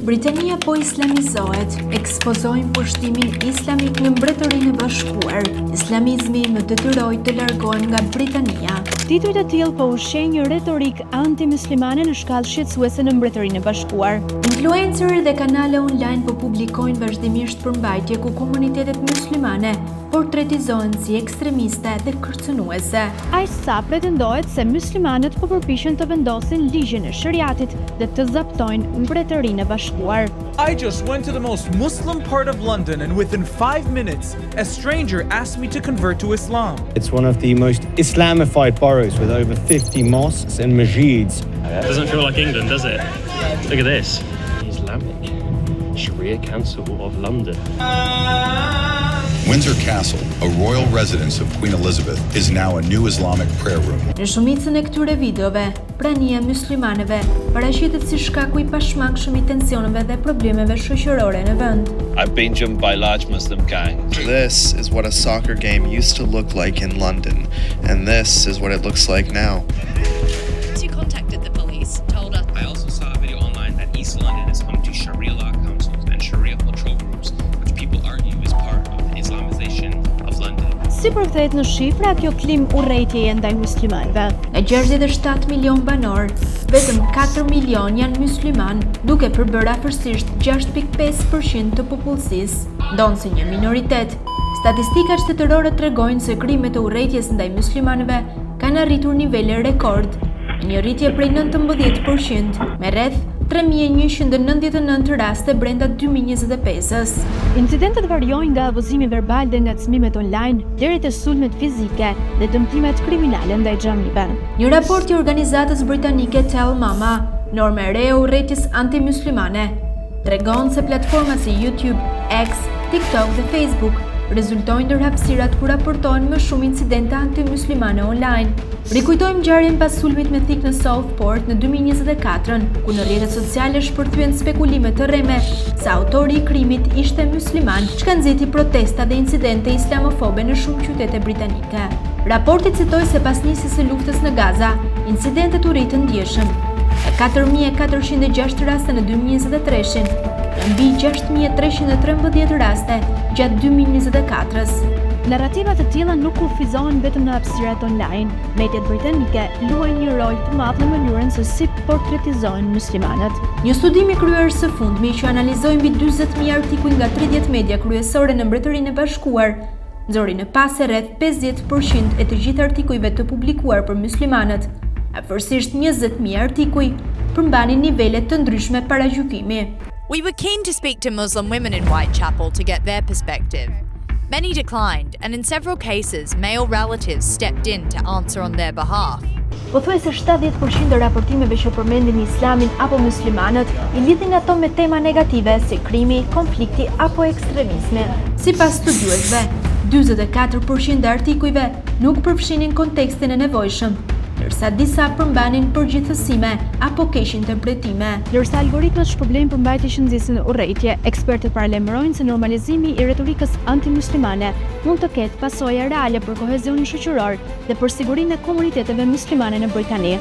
Britania po islamizohet, ekspozojnë pushtimin islamik në Mbretërinë e Bashkuar. Islamizmi më detyroi të largohen nga Britania. Titujt e tillë po ushqejnë një retorik anti-muslimane në shkallë shqetësuese në Mbretërinë e Bashkuar. Influencerë dhe kanale online po publikojnë vazhdimisht përmbajtje ku komunitetet muslimane portretizohen si ekstremiste dhe kërcënuese. Aq sa pretendohet se muslimanët po përpiqen të vendosin ligjin e shariatit dhe të zaptojnë Mbretërinë e Bashkuar. I just went to the most Muslim part of London and within 5 minutes, a stranger asked me to convert to Islam. It's one of the most Islamified boroughs with over 50 mosques and masjids. Doesn't feel like England, does it? Look at this. Islamic Sharia Council of London. Windsor Castle, a royal residence of Queen Elizabeth, is now a new Islamic prayer room. Në shumicën e këtyre videove, prania e muslimanëve paraqitet si shkaku I pashmangshëm I tensioneve dhe problemeve shoqërore në vend. I've been jumped by large Muslim gangs. This is what a soccer game used to look like in London, and this is what it looks like now. You contacted the police, told us. I also saw a video online that East London is home to Sharia law councils and Sharia patrol groups, which people argue is part of the Islamization of London. Si përkthehet në shifra kjo klim urrejtjeje ndaj muslimanëve? Nga 67 milion banor, vetëm 4 milion janë musliman, duke përbërë afërsisht 6.5% të popullsisë, ndonë si një minoritet. Statistikat shtetërore tregojnë se krimet e urrejtjes ndaj muslimanëve kanë arritur nivele rekord, një rritje prej 19% me rreth 3.199 raste brenda 2025-s. Incidentet variojnë nga abuzimi verbal dhe ngacmimet online deri te sulmet fizike dhe dëmtimet kriminale ndaj xhamive. Një raport I organizatës britanike Tell Mama, norma e re e urrejtjes anti-muslimane, tregon se platformat si YouTube, X, TikTok dhe Facebook rezultojnë ndër hapësirat ku raportohen më shumë incidente anti-muslimane online. Rikujtojmë ngjarjen pas sulmit me thik në Southport në 2024, ku në rrjetet sociale shpërthyen spekulime të rreme se autori I krimit ishte musliman, çka nxiti protesta dhe incidente islamofobe në shumë qytete britanike. Raporti citoi se pas nisjes së luftës në Gaza, incidentet u rritën ndjeshëm. 4.406 raste në 2023-shin, mbi 6.313 raste gjatë 2024-s. Narrativat të tilla nuk kufizohen vetëm në hapësirat online. Mediat britanike luajnë një rol të madh në mënyrën se si portretizohen muslimanët. Një studim I kryer së fundmi që analizoi mbi 40.000 artikuj nga 30 media kryesore në Mbretërinë e Bashkuar, nxori në pas se rreth 50% e të gjithë artikujve të publikuar për muslimanët, afërsisht 20.000 artikuj, përmbanin nivele të ndryshme paragjykimi. We were keen to speak to Muslim women in Whitechapel to get their perspective. Many declined, and in several cases, male relatives stepped in to answer on their behalf. Pothuajse 70% e raportimeve që përmendin Islamin apo muslimanët I lidhin ato me tema negative si krimi, konflikti apo ekstremizmi. Sipas studiuesve, 44% e artikujve nuk përfshinin kontekstin e nevojshëm, ndërsa disa përmbanin përgjithësime apo keq interpretime. Ndërsa algoritmat shpërblejnë përmbajtje që nxisin urrejtje, ekspertët paralajmërojnë se normalizimi I retorikës antimuslimane mund të ketë pasoja reale për kohezionin shoqëror dhe për sigurinë e komuniteteve muslimane në Britani.